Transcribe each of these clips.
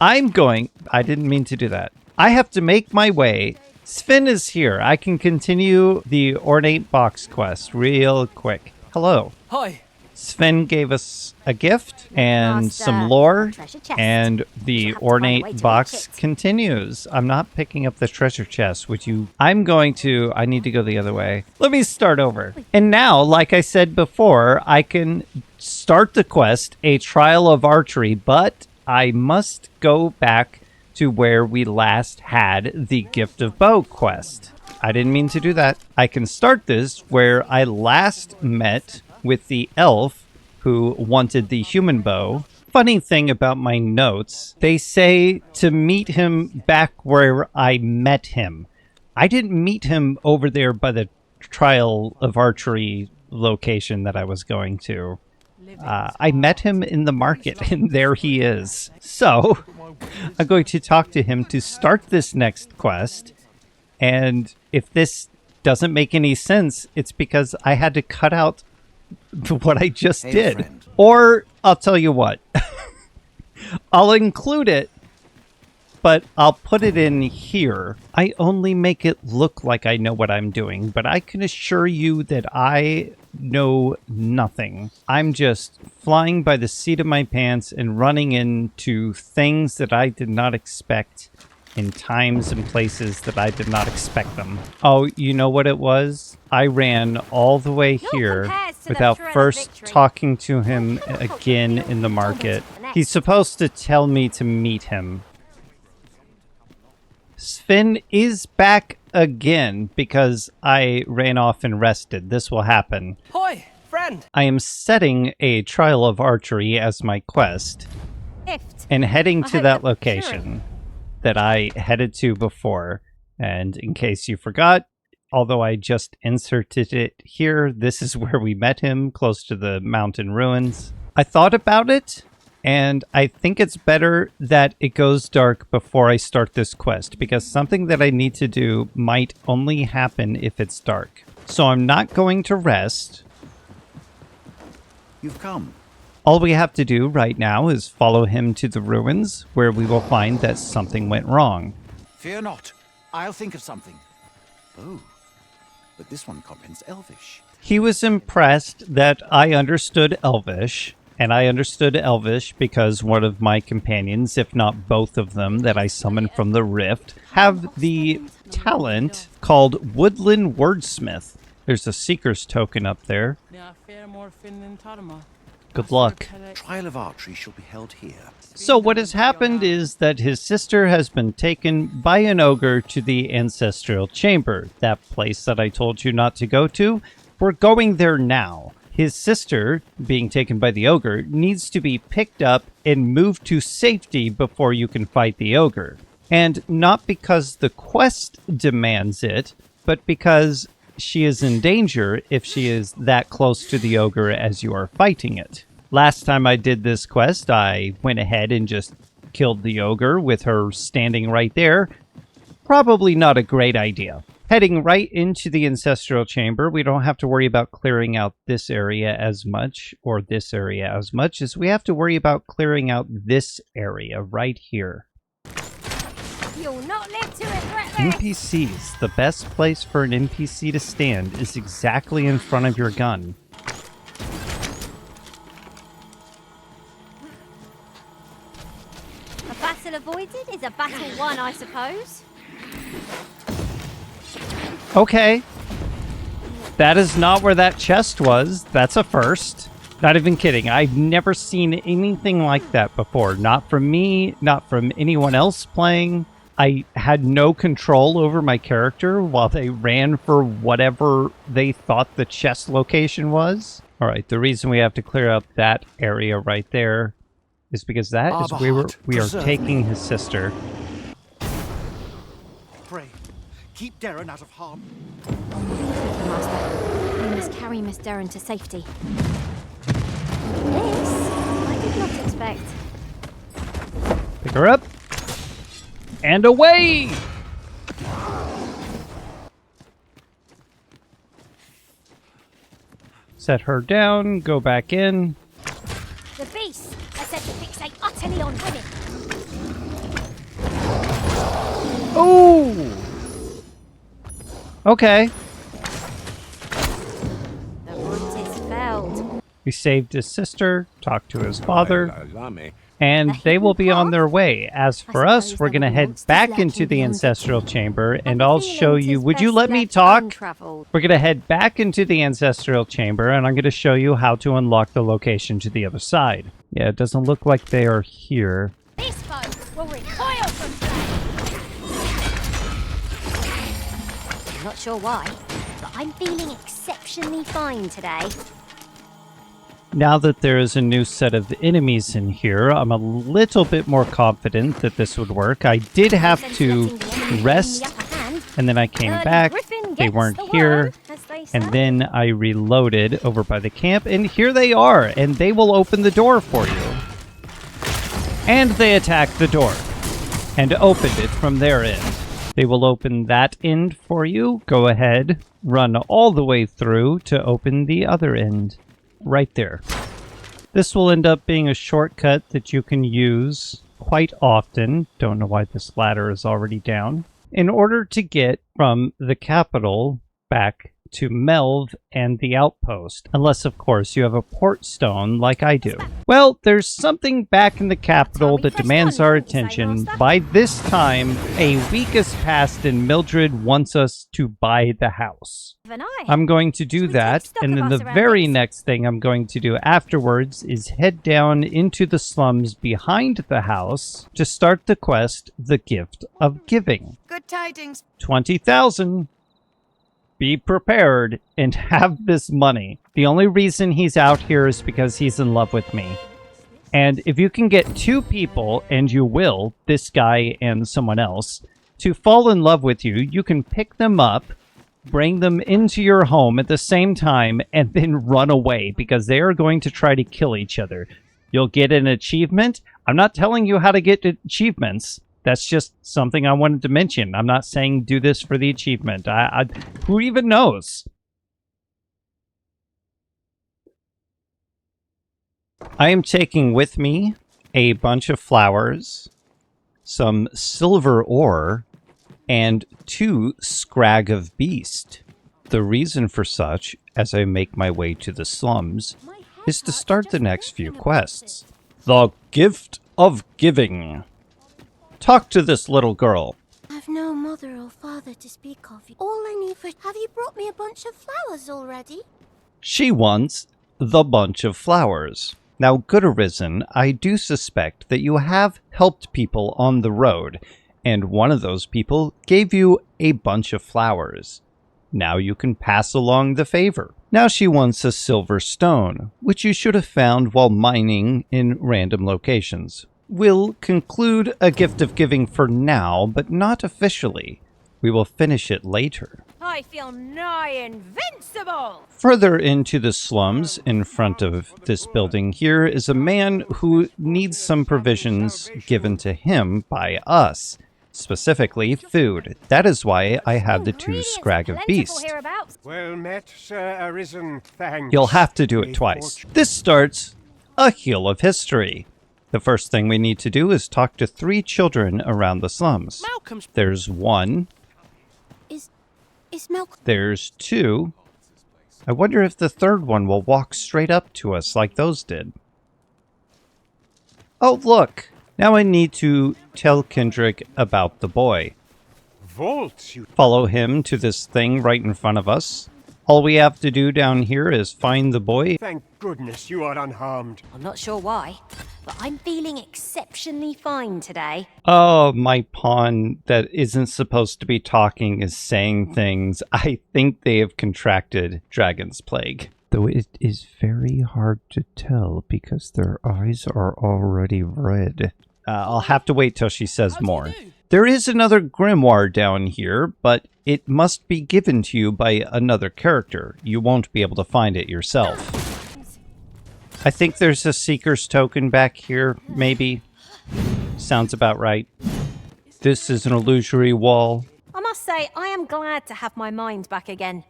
I didn't mean to do that. I have to make my way. Sven is here. I can continue the Ornate Box quest real quick. Hello. Hi. Sven gave us a gift and some lore, and the Ornate Box continues. I'm not picking up the treasure chest, which I need to go the other way. Let me start over. And now, like I said before, I can start the quest, a Trial of Archery, but I must go back to where we last had the Gift of Bow quest. I didn't mean to do that. I can start this where I last met with the elf who wanted the human bow. Funny thing about my notes, they say to meet him back where I met him. I didn't meet him over there by the Trial of Archery location that I was going to. I met him in the market, and there he is. So, I'm going to talk to him to start this next quest, and if this doesn't make any sense, it's because I had to cut out what I just did. Friend. Or, I'll tell you what. I'll include it, but I'll put it in here. I only make it look like I know what I'm doing, but I can assure you that I know nothing. I'm just flying by the seat of my pants and running into things that I did not expect in times and places that I did not expect them. Oh, you know what it was? I ran all the way here without first talking to him again in the market. He's supposed to tell me to meet him. Sven is back again because I ran off and rested. This will happen. Hi, friend. I am setting a Trial of Archery as my quest and heading to that location that I headed to before. And in case you forgot, although I just inserted it here, this is where we met him, close to the mountain ruins. I thought about it, and I think it's better that it goes dark before I start this quest, because something that I need to do might only happen if it's dark. So I'm not going to rest. You've come. All we have to do right now is follow him to the ruins, where we will find that something went wrong. Fear not. I'll think of something. Oh, but this one comprehends Elvish. He was impressed that I understood Elvish, and I understood Elvish because one of my companions, if not both of them, that I summoned from the Rift, have the talent called Woodland Wordsmith. There's a Seeker's token up there. Good luck. Trial of Archery shall be held here. So what has happened is that his sister has been taken by an ogre to the Ancestral Chamber, that place that I told you not to go to. We're going there now. His sister, being taken by the ogre, needs to be picked up and moved to safety before you can fight the ogre. And not because the quest demands it, but because she is in danger if she is that close to the ogre as you are fighting it. Last time I did this quest, I went ahead and just killed the ogre with her standing right there. Probably not a great idea. Heading right into the Ancestral Chamber, we don't have to worry about clearing out this area as much, or this area as much, as we have to worry about clearing out this area right here. You'll not live to regret this. NPCs. The best place for an NPC to stand is exactly in front of your gun. A battle avoided is a battle won, I suppose. Okay. That is not where that chest was. That's a first. Not even kidding. I've never seen anything like that before. Not from me, not from anyone else playing. I had no control over my character while they ran for whatever they thought the chest location was. All right, the reason we have to clear out that area right there is because that is where we are taking his sister. Pray, keep Darren out of harm. Master, we must carry Miss Darren to safety. This I did not expect. Pick her up. And away! Set her down, go back in. The beast! I said to fixate utterly on women. Okay. The hunt is felled. He saved his sister, talked to his father, and they will be on their way. As for us, we're going to head back into the ancestral chamber, and I'll show you... Would you let me talk? We're going to head back into the ancestral chamber, and I'm going to show you how to unlock the location to the other side. Yeah, it doesn't look like they are here. This foe will recoil from play. I'm not sure why, but I'm feeling exceptionally fine today. Now that there is a new set of enemies in here, I'm a little bit more confident that this would work. I did have to rest, and then I came back. They weren't here, and then I reloaded over by the camp, and here they are, and they will open the door for you. And they attacked the door, and opened it from their end. They will open that end for you. Go ahead, run all the way through to open the other end. Right there. This will end up being a shortcut that you can use quite often. Don't know why this ladder is already down. In order to get from the capital back to Melv and the outpost. Unless, of course, you have a port stone like I do. Well, there's something back in the capital that demands our attention. By this time, a week has passed and Mildred wants us to buy the house. I'm going to do that, and then the very next thing I'm going to do afterwards is head down into the slums behind the house to start the quest, The Gift of Giving. Good tidings. 20,000. Be prepared and have this money. The only reason he's out here is because he's in love with me. And if you can get two people, and you will, this guy and someone else, to fall in love with you, you can pick them up, bring them into your home at the same time, and then run away because they are going to try to kill each other. You'll get an achievement. I'm not telling you how to get achievements. That's just something I wanted to mention. I'm not saying do this for the achievement. Who even knows? I am taking with me a bunch of flowers, some silver ore, and 2 scrag of beast. The reason for such, as I make my way to the slums, is to start the next few quests. The Gift of Giving. Talk to this little girl. I've no mother or father to speak of. All I need for... Have you brought me a bunch of flowers already? She wants the bunch of flowers. Now, good arisen, I do suspect that you have helped people on the road, and one of those people gave you a bunch of flowers. Now you can pass along the favor. Now she wants a silver stone, which you should have found while mining in random locations. We'll conclude a gift of giving for now, but not officially. We will finish it later. I feel nigh invincible! Further into the slums, in front of this building here, is a man who needs some provisions given to him by us. Specifically, food. That is why I have the 2 scrag of beast. Well met, Sir Arisen. Thanks. You'll have to do it twice. This starts a Heel of History. The first thing we need to do is talk to 3 children around the slums. There's 1. Is Malcolm... There's 2. I wonder if the 3rd one will walk straight up to us like those did. Oh, look! Now I need to tell Kendrick about the boy. Vaults, you... Follow him to this thing right in front of us. All we have to do down here is find the boy. Thank goodness you are unharmed. I'm not sure why, but I'm feeling exceptionally fine today. Oh, my pawn that isn't supposed to be talking is saying things. I think they have contracted Dragon's Plague. Though it is very hard to tell because their eyes are already red. I'll have to wait till she says more. There is another grimoire down here, but it must be given to you by another character. You won't be able to find it yourself. I think there's a Seeker's Token back here, maybe. Sounds about right. This is an illusory wall. I must say, I am glad to have my mind back again.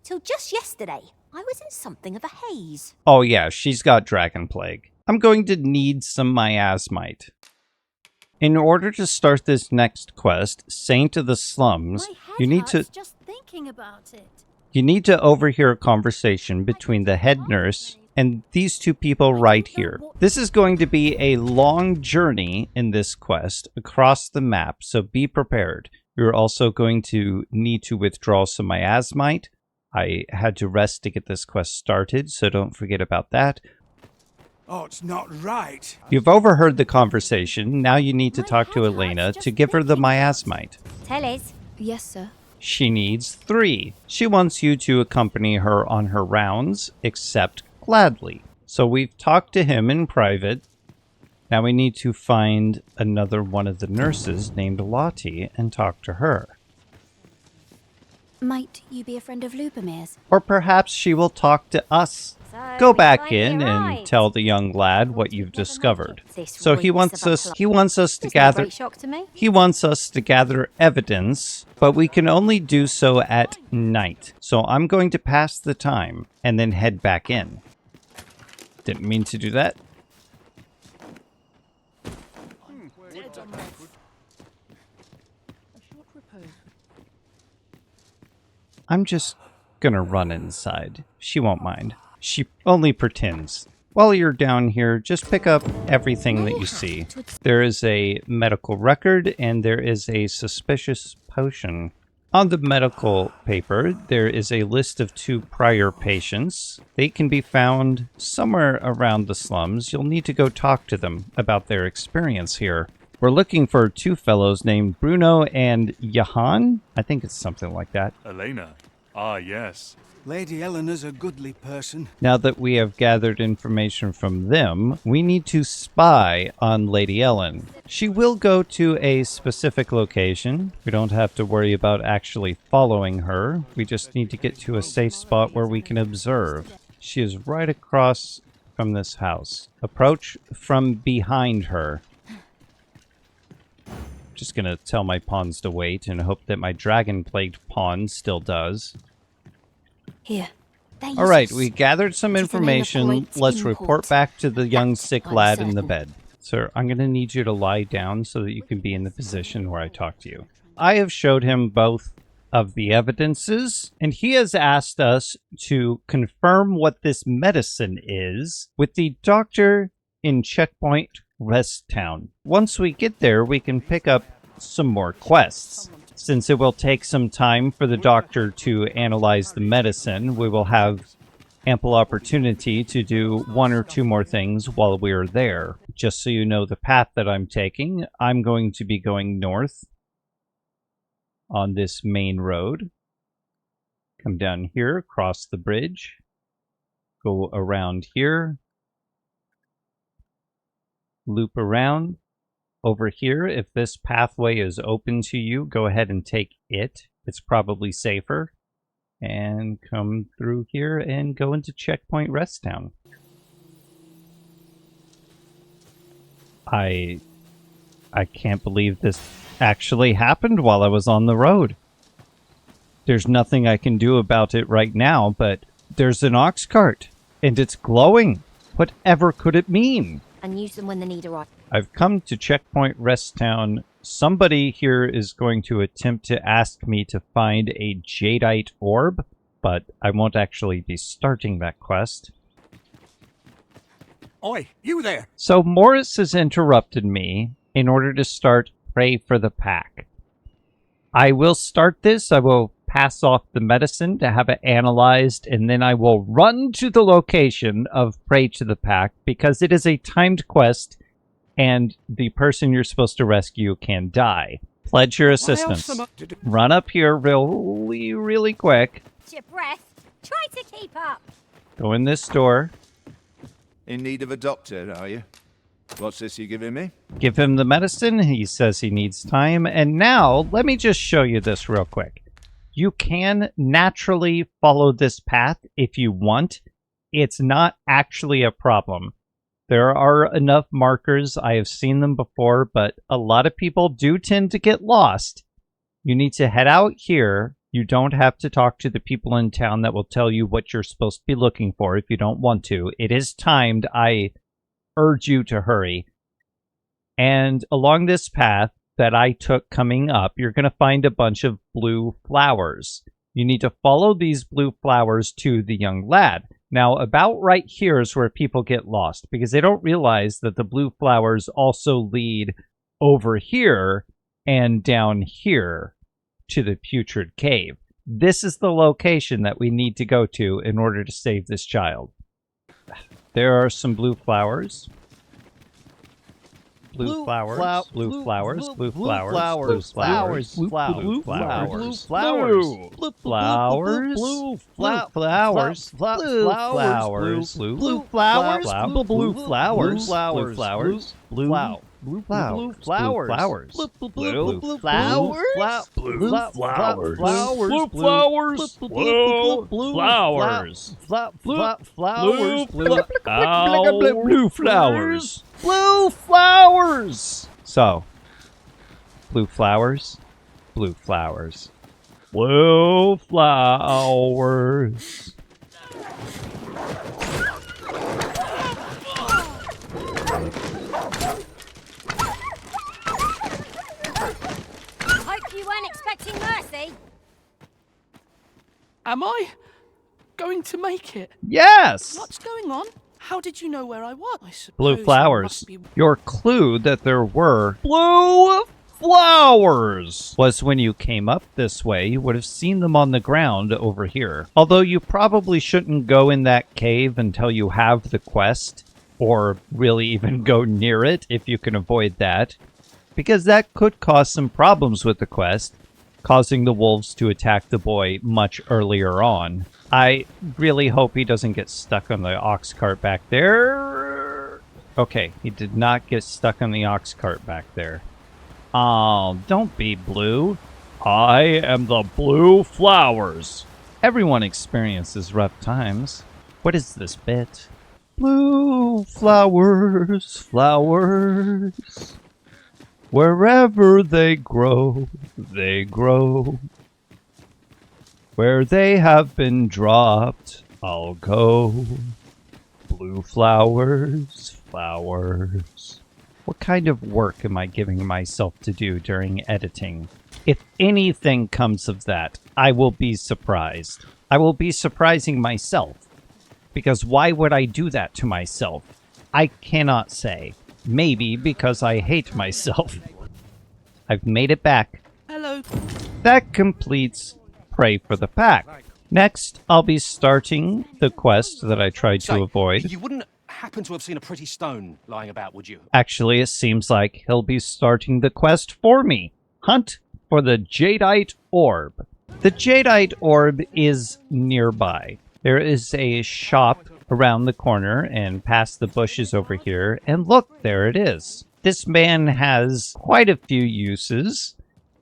Till just yesterday, I was in something of a haze. Oh yeah, she's got Dragon Plague. I'm going to need some miasmite. In order to start this next quest, Saint of the Slums, you need to... Just thinking thinking about it. You need to overhear a conversation between the head nurse and these two people right here. This is going to be a long journey in this quest across the map, so be prepared. You're also going to need to withdraw some miasmite. I had to rest to get this quest started, so don't forget about that. Oh, it's not right. You've overheard the conversation. Now you need to talk to Elena to give her the miasmite. Tell Liz. Yes, sir. She needs 3. She wants you to accompany her on her rounds, except gladly. So we've talked to him in private. Now we need to find another one of the nurses named Lottie and talk to her. Might you be a friend of Lubomir's? Or perhaps she will talk to us. So Go we back finally in and arrived. tell the young lad what you've discovered. This So he reeks wants of a us plot. he wants us to It's no gather great shock to me. He wants us to gather evidence, but we can only do so at night. So I'm going to pass the time and then head back in. Didn't mean to do that. I'm just gonna run inside. She won't mind. She only pretends. While you're down here, just pick up everything that you see. There is a medical record and there is a suspicious potion. On the medical paper, there is a list of 2 prior patients. They can be found somewhere around the slums. You'll need to go talk to them about their experience here. We're looking for 2 fellows named Bruno and Johan. I think it's something like that. Elena. Ah, yes. Lady Eleanor's a goodly person. Now that we have gathered information from them, we need to spy on Lady Ellen. She will go to a specific location. We don't have to worry about actually following her. We just need to get to a safe spot where we can observe. She is right across from this house. Approach from behind her. Just gonna tell my pawns to wait and hope that my dragon-plagued pawn still does. Here. All right, we gathered some information. Let's report back to the young sick lad in the bed. Sir, I'm going to need you to lie down so that you can be in the position where I talk to you. I have showed him both of the evidences, and he has asked us to confirm what this medicine is with the doctor in Checkpoint Rest Town. Once we get there, we can pick up some more quests. Since it will take some time for the doctor to analyze the medicine, we will have ample opportunity to do 1 or 2 more things while we are there. Just so you know the path that I'm taking, I'm going to be going north on this main road. Come down here, cross the bridge, go around here, loop around. Over here, if this pathway is open to you, go ahead and take it. It's probably safer. And come through here and go into Checkpoint Rest Town. I can't believe this actually happened while I was on the road. There's nothing I can do about it right now, but there's an ox cart, and it's glowing. Whatever could it mean? And use them when the need arises. I've come to Checkpoint Rest Town. Somebody here is going to attempt to ask me to find a Jadeite Orb, but I won't actually be starting that quest. Oi, you there! So Morris has interrupted me in order to start Pray for the Pack. I will start this. I will pass off the medicine to have it analyzed, and then I will run to the location of Pray to the Pack because it is a timed quest and the person you're supposed to rescue can die. Pledge your assistance. Run up here really quick. Hold your breath. Try to keep up. Go in this door. In need of a doctor, are you? What's this you giving me? Give him the medicine. He says he needs time. And now, let me just show you this real quick. You can naturally follow this path if you want. It's not actually a problem. There are enough markers. I have seen them before, but a lot of people do tend to get lost. You need to head out here. You don't have to talk to the people in town that will tell you what you're supposed to be looking for if you don't want to. It is timed. I urge you to hurry. And along this path that I took coming up, you're going to find a bunch of blue flowers. You need to follow these blue flowers to the young lad. Now, about right here is where people get lost because they don't realize that the blue flowers also lead over here and down here to the putrid cave. This is the location that we need to go to in order to save this child. There are some blue flowers. Blue flowers, blue flowers, blue flowers, blue flowers, blue flowers, blue flowers, blue flowers, blue flowers, blue flowers, blue flowers, blue flowers, blue flowers, blue flowers, blue flowers, blue flowers, blue flowers, blue flowers, blue flowers, blue flowers, blue flowers. So, blue flowers, blue flowers, blue flowers. Hope you weren't expecting mercy. Am I going to make it? Yes! What's going on? How did you know where I was? I suppose Blue you flowers. must be- Your clue that there were blue flowers was when you came up this way, you would have seen them on the ground over here. Although you probably shouldn't go in that cave until you have the quest, or really even go near it if you can avoid that, because that could cause some problems with the quest, causing the wolves to attack the boy much earlier on. I really hope he doesn't get stuck on the ox cart back there. Okay, he did not get stuck on the ox cart back there. Oh, don't be blue. I am the blue flowers. Everyone experiences rough times. What is this bit? Blue flowers, flowers. Wherever they grow, they grow. Where they have been dropped, I'll go. Blue flowers, flowers. What kind of work am I giving myself to do during editing? If anything comes of that, I will be surprised. I will be surprising myself. Because why would I do that to myself? I cannot say. Maybe because I hate myself. I've made it back. Hello. That completes Pray for the Pack. Next, I'll be starting the quest that I tried to avoid. You wouldn't happen to have seen a pretty stone lying about, would you? Actually, it seems like he'll be starting the quest for me. Hunt for the Jadeite Orb. The Jadeite Orb is nearby. There is a shop around the corner and past the bushes over here, and look, there it is. This man has quite a few uses.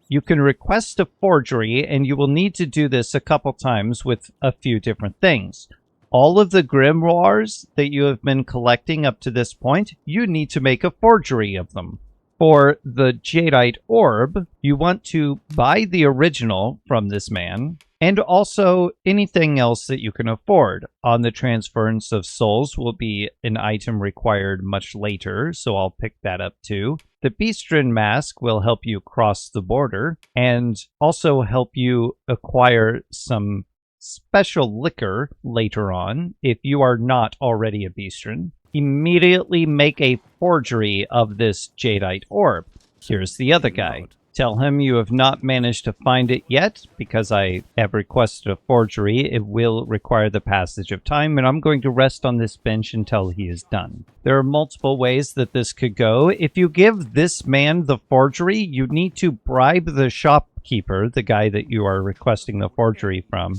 You can request a forgery, and you will need to do this a couple times with a few different things. All of the grimoires that you have been collecting up to this point, you need to make a forgery of them. For the Jadeite Orb, you want to buy the original from this man, and also anything else that you can afford. On the Transference of Souls will be an item required much later, so I'll pick that up too. The Beastren Mask will help you cross the border, and also help you acquire some special liquor later on if you are not already a Beastren. Immediately make a forgery of this Jadeite Orb. Here's the other guy. Tell him you have not managed to find it yet, because I have requested a forgery. It will require the passage of time, and I'm going to rest on this bench until he is done. There are multiple ways that this could go. If you give this man the forgery, you need to bribe the shopkeeper, the guy that you are requesting the forgery from,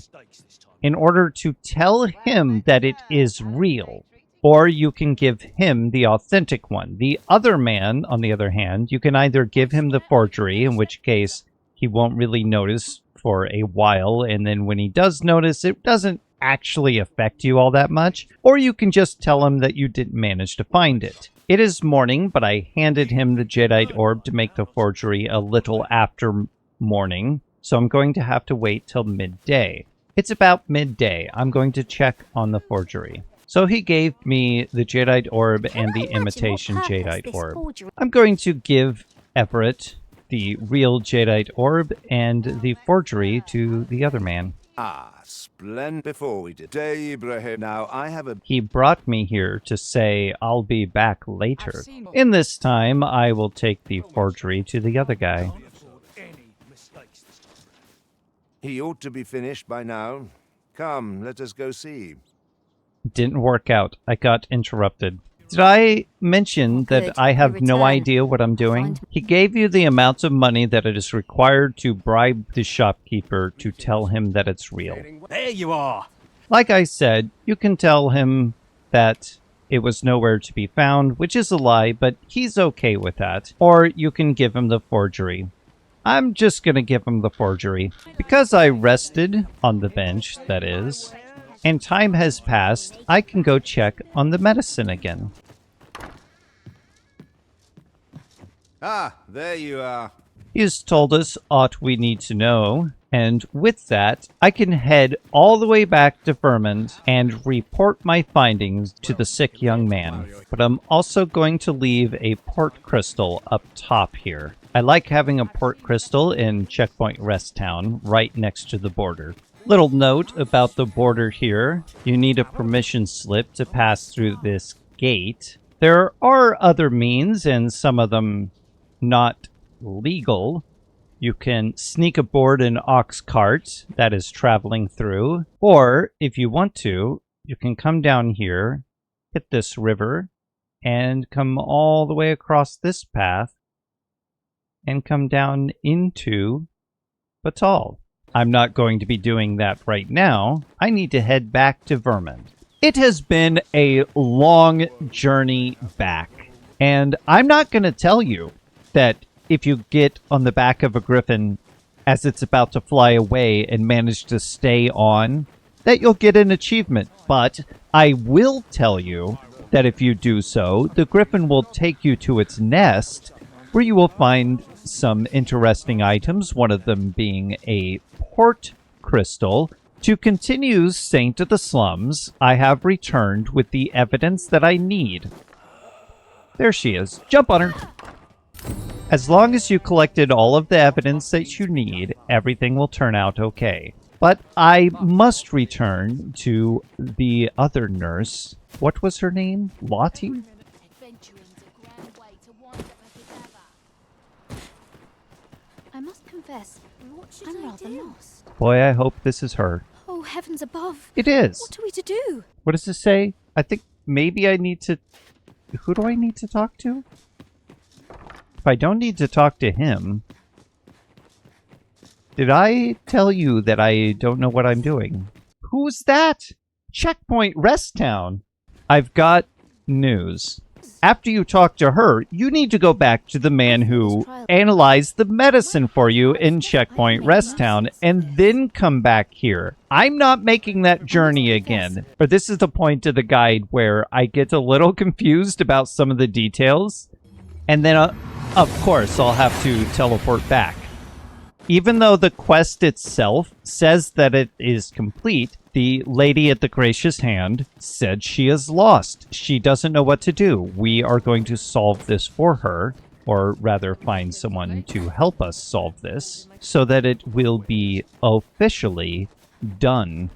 in order to tell him that it is real. Or you can give him the authentic one. The other man, on the other hand, you can either give him the forgery, in which case he won't really notice for a while, and then when he does notice, it doesn't actually affect you all that much, or you can just tell him that you didn't manage to find it. It is morning, but I handed him the Jadeite Orb to make the forgery a little after morning, so I'm going to have to wait till midday. It's about midday. I'm going to check on the forgery. So he gave me the Jadeite Orb and the imitation Jadeite Orb. I'm going to give Everett the real Jadeite Orb and the forgery to the other man. Ah, splendid. Before we did. Ibrahim. Now, I have a... He brought me here to say I'll be back later. In this time, I will take the forgery to the other guy. He ought to be finished by now. Come, let us go see. Didn't work out. I got interrupted. Did I mention that Good. I have You no return. idea what I'm doing? He gave you the amount of money that it is required to bribe the shopkeeper to tell him that it's real. There you are. Like I said, you can tell him that it was nowhere to be found, which is a lie, but he's okay with that. Or you can give him the forgery. I'm just gonna give him the forgery. Because I rested on the bench, that is, and time has passed, I can go check on the medicine again. Ah, there you are. He's told us aught we need to know, and with that, I can head all the way back to Vermont and report my findings to the sick young man. But I'm also going to leave a port crystal up top here. I like having a port crystal in Checkpoint Rest Town, right next to the border. Little note about the border here. You need a permission slip to pass through this gate. There are other means, and some of them not legal. You can sneak aboard an ox cart that is traveling through, or if you want to, you can come down here, hit this river, and come all the way across this path and come down into Batal. I'm not going to be doing that right now. I need to head back to Vermont. It has been a long journey back, and I'm not going to tell you that if you get on the back of a griffin as it's about to fly away and manage to stay on, that you'll get an achievement. But I will tell you that if you do so, the griffin will take you to its nest, where you will find some interesting items, one of them being a port crystal. To continue Saint of the Slums, I have returned with the evidence that I need. There she is. Jump on her. As long as you collected all of the evidence that you need, everything will turn out okay. But I must return to the other nurse. What was her name? Lottie? I must confess, I'm rather lost. Boy, I hope this is her. Oh, heavens above. It is. What are we to do? What does it say? I think maybe I need to... Who do I need to talk to? If I don't need to talk to him... Did I tell you that I don't know what I'm doing? Who's that? Checkpoint Rest Town. I've got news. After you talk to her, you need to go back to the man who analyzed the medicine for you in Checkpoint Rest Town and then come back here. I'm not making that journey again. Or this is the point of the guide where I get a little confused about some of the details. And then, of course, I'll have to teleport back. Even though the quest itself says that it is complete, the lady at the gracious hand said she is lost. She doesn't know what to do. We are going to solve this for her, or rather find someone to help us solve this, so that it will be officially done.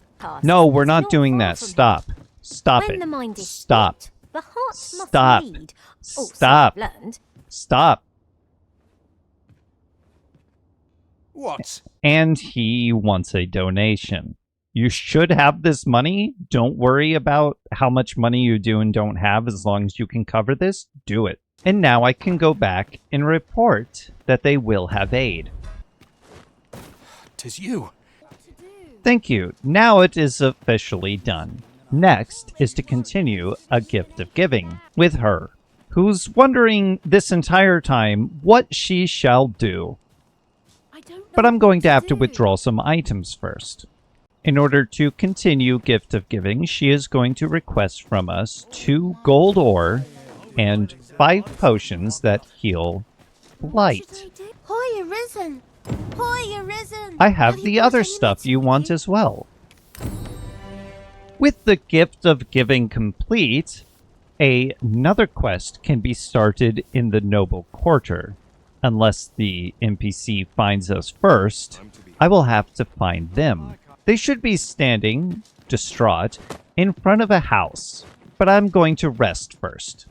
No, we're not doing that. Stop. Stop When it. the mind is Stop. split, the heart Stop. must lead. Also Stop. learned. Stop. What? And he wants a donation. You should have this money. Don't worry about how much money you do and don't have. As long as you can cover this, do it. And now I can go back and report that they will have aid. 'Tis you. Thank you. Now it is officially done. Next is to continue a gift of giving with her, who's wondering this entire time what she shall do. But I'm going to have to withdraw some items first. In order to continue gift of giving, she is going to request from us 2 gold ore and 5 potions that heal blight. Hoy, arisen! Hoy, arisen! I have the other stuff you want as well. With the gift of giving complete, another quest can be started in the Noble Quarter. Unless the NPC finds us first, I will have to find them. They should be standing, distraught, in front of a house. But I'm going to rest first.